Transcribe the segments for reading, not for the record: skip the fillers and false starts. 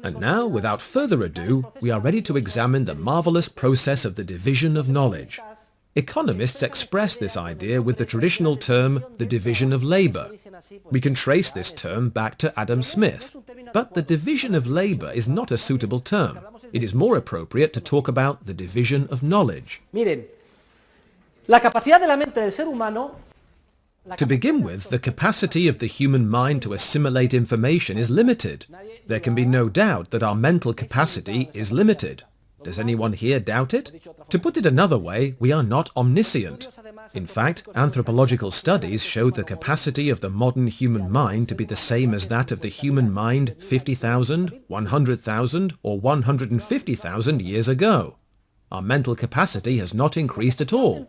And now, without further ado, we are ready to examine the marvelous process of the division of knowledge. Economists express this idea with the traditional term, the division of labor. We can trace this term back to Adam Smith. But the division of labor is not a suitable term. It is more appropriate to talk about the division of knowledge. To begin with, the capacity of the human mind to assimilate information is limited. There can be no doubt that our mental capacity is limited. Does anyone here doubt it? To put it another way, we are not omniscient. In fact, anthropological studies show the capacity of the modern human mind to be the same as that of the human mind 50,000, 100,000 or 150,000 years ago. Our mental capacity has not increased at all.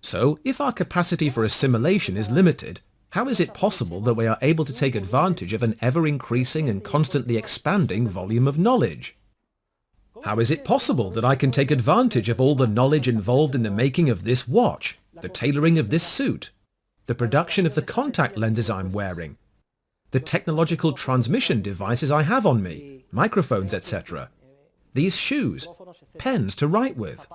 So, if our capacity for assimilation is limited, how is it possible that we are able to take advantage of an ever-increasing and constantly expanding volume of knowledge? How is it possible that I can take advantage of all the knowledge involved in the making of this watch, the tailoring of this suit, the production of the contact lenses I'm wearing, the technological transmission devices I have on me, microphones, etc., these shoes, pens to write with?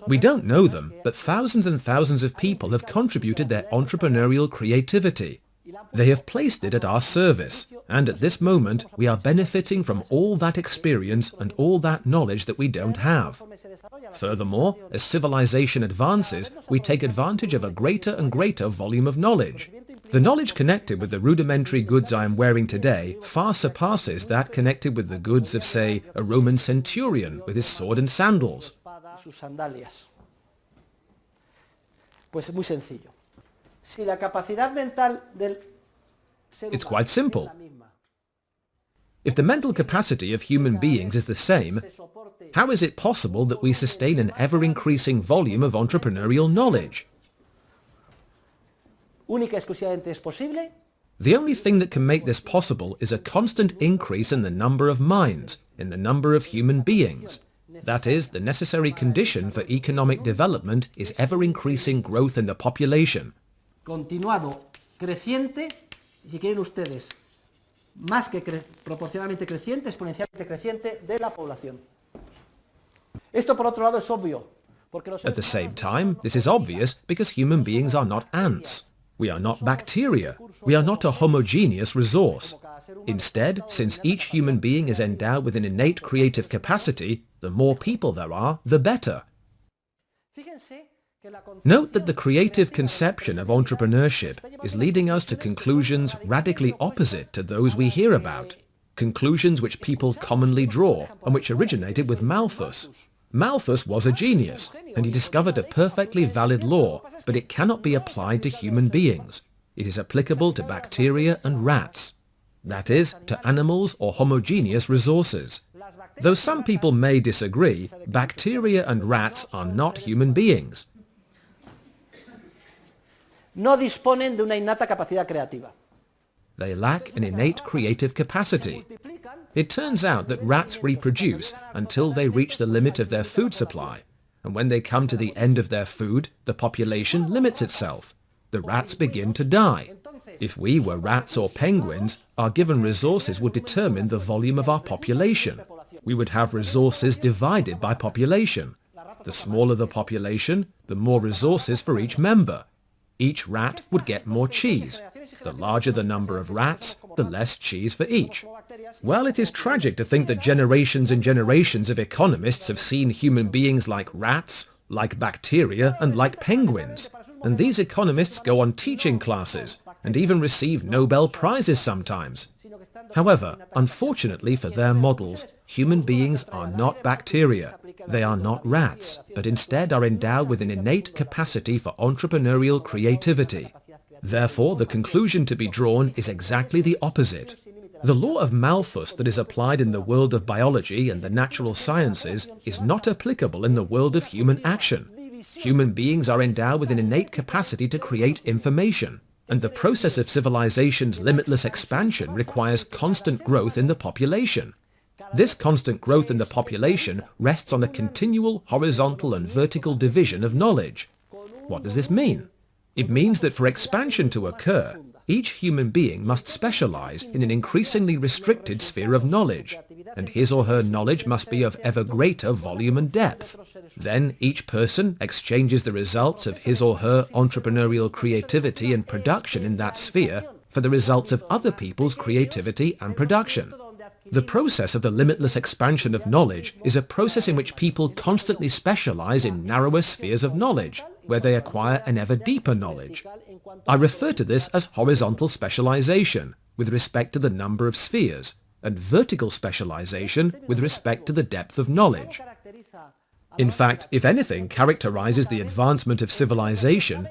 We don't know them, but thousands and thousands of people have contributed their entrepreneurial creativity. They have placed it at our service, and at this moment we are benefiting from all that experience and all that knowledge that we don't have. Furthermore, as civilization advances, we take advantage of a greater and greater volume of knowledge. The knowledge connected with the rudimentary goods I am wearing today far surpasses that connected with the goods of, say, a Roman centurion with his sword and sandals. It's quite simple. If the mental capacity of human beings is the same, how is it possible that we sustain an ever-increasing volume of entrepreneurial knowledge? The only thing that can make this possible is a constant increase in the number of minds, in the number of human beings. That is, the necessary condition for economic development is ever-increasing growth in the population. Continuado, creciente, si quieren ustedes, más que proporcionalmente creciente, exponencialmente creciente de la población. Esto por otro lado es obvio. At the same time, this is obvious because human beings are not ants. We are not bacteria. We are not a homogeneous resource. Instead, since each human being is endowed with an innate creative capacity, the more people there are, the better. Note that the creative conception of entrepreneurship is leading us to conclusions radically opposite to those we hear about, conclusions which people commonly draw and which originated with Malthus. Malthus was a genius, and he discovered a perfectly valid law, but it cannot be applied to human beings. It is applicable to bacteria and rats. That is, to animals or homogeneous resources. Though some people may disagree, bacteria and rats are not human beings. No disponen de una innata capacidad creativa. They lack an innate creative capacity. It turns out that rats reproduce until they reach the limit of their food supply, and when they come to the end of their food, the population limits itself. The rats begin to die. If we were rats or penguins, our given resources would determine the volume of our population. We would have resources divided by population. The smaller the population, the more resources for each member. Each rat would get more cheese. The larger the number of rats, the less cheese for each. Well, it is tragic to think that generations and generations of economists have seen human beings like rats, like bacteria, and like penguins. And these economists go on teaching classes, and even receive Nobel Prizes sometimes. However, unfortunately for their models, human beings are not bacteria. They are not rats, but instead are endowed with an innate capacity for entrepreneurial creativity. Therefore, the conclusion to be drawn is exactly the opposite. The law of Malthus that is applied in the world of biology and the natural sciences is not applicable in the world of human action. Human beings are endowed with an innate capacity to create information, and the process of civilization's limitless expansion requires constant growth in the population. This constant growth in the population rests on a continual horizontal and vertical division of knowledge. What does this mean? It means that for expansion to occur, each human being must specialize in an increasingly restricted sphere of knowledge, and his or her knowledge must be of ever greater volume and depth. Then each person exchanges the results of his or her entrepreneurial creativity and production in that sphere for the results of other people's creativity and production. The process of the limitless expansion of knowledge is a process in which people constantly specialize in narrower spheres of knowledge, where they acquire an ever deeper knowledge. I refer to this as horizontal specialization with respect to the number of spheres, and vertical specialization with respect to the depth of knowledge. In fact, if anything characterizes the advancement of civilization,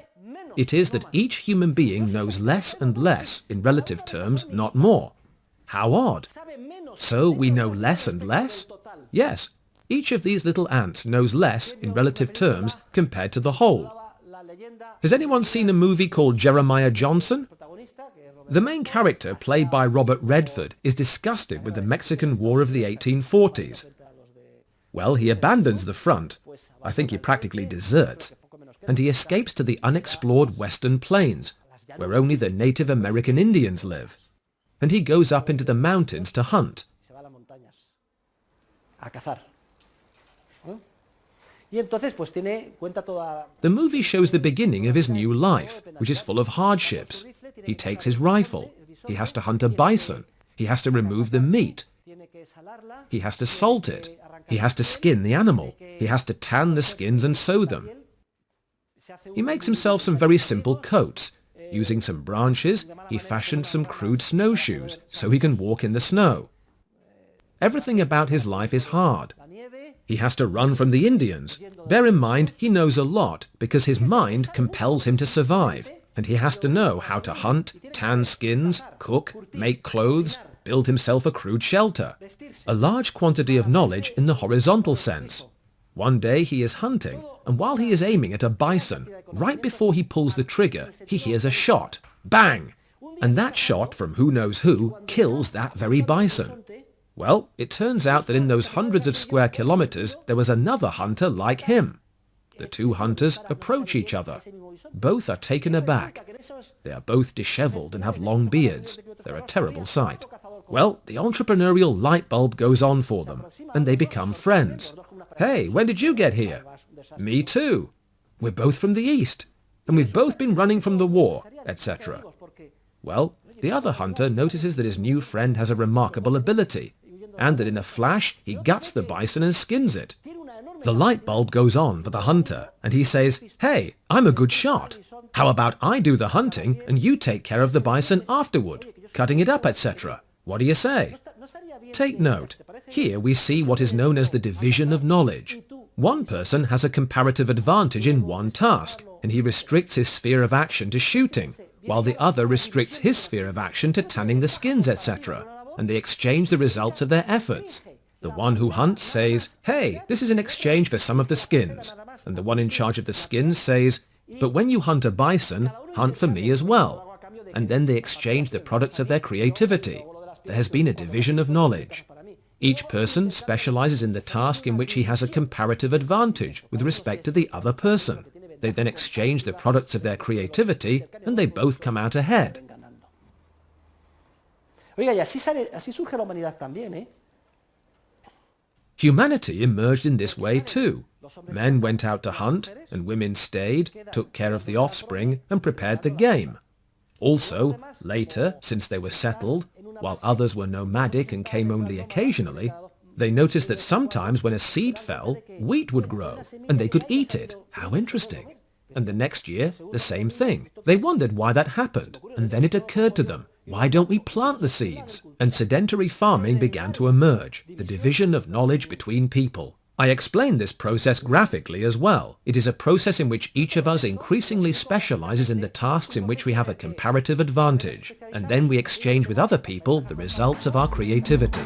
it is that each human being knows less and less in relative terms, not more. How odd! So we know less and less? Yes, each of these little ants knows less in relative terms compared to the whole. Has anyone seen a movie called Jeremiah Johnson? The main character, played by Robert Redford, is disgusted with the Mexican War of the 1840s. Well, he abandons the front, I think he practically deserts, and he escapes to the unexplored western plains, where only the Native American Indians live. And he goes up into the mountains to hunt. The movie shows the beginning of his new life, which is full of hardships. He takes his rifle. He has to hunt a bison. He has to remove the meat. He has to salt it. He has to skin the animal. He has to tan the skins and sew them. He makes himself some very simple coats. Using some branches, he fashions some crude snowshoes so he can walk in the snow. Everything about his life is hard. He has to run from the Indians. Bear in mind, he knows a lot because his mind compels him to survive, and he has to know how to hunt, tan skins, cook, make clothes, build himself a crude shelter. A large quantity of knowledge in the horizontal sense. One day he is hunting, and while he is aiming at a bison, right before he pulls the trigger, he hears a shot. Bang! And that shot from who knows who kills that very bison. Well, it turns out that in those hundreds of square kilometers there was another hunter like him. The two hunters approach each other. Both are taken aback. They are both disheveled and have long beards. They're a terrible sight. Well, the entrepreneurial light bulb goes on for them, and they become friends. Hey, when did you get here? Me too. We're both from the East, and we've both been running from the war, etc. Well, the other hunter notices that his new friend has a remarkable ability, and that in a flash he guts the bison and skins it. The light bulb goes on for the hunter, and he says, "Hey, I'm a good shot. How about I do the hunting and you take care of the bison afterward, cutting it up, etc. What do you say?" Take note. Here we see what is known as the division of knowledge. One person has a comparative advantage in one task, and he restricts his sphere of action to shooting, while the other restricts his sphere of action to tanning the skins, etc. And they exchange the results of their efforts. The one who hunts says, "Hey, this is in exchange for some of the skins." And the one in charge of the skins says, "But when you hunt a bison, hunt for me as well." And then they exchange the products of their creativity. There has been a division of knowledge. Each person specializes in the task in which he has a comparative advantage with respect to the other person. They then exchange the products of their creativity, and they both come out ahead. Humanity emerged in this way too. Men went out to hunt, and women stayed, took care of the offspring, and prepared the game. Also, later, since they were settled, while others were nomadic and came only occasionally, they noticed that sometimes when a seed fell, wheat would grow, and they could eat it. How interesting. And the next year, the same thing. They wondered why that happened, and then it occurred to them, why don't we plant the seeds? And sedentary farming began to emerge, the division of knowledge between people. I explain this process graphically as well. It is a process in which each of us increasingly specializes in the tasks in which we have a comparative advantage, and then we exchange with other people the results of our creativity.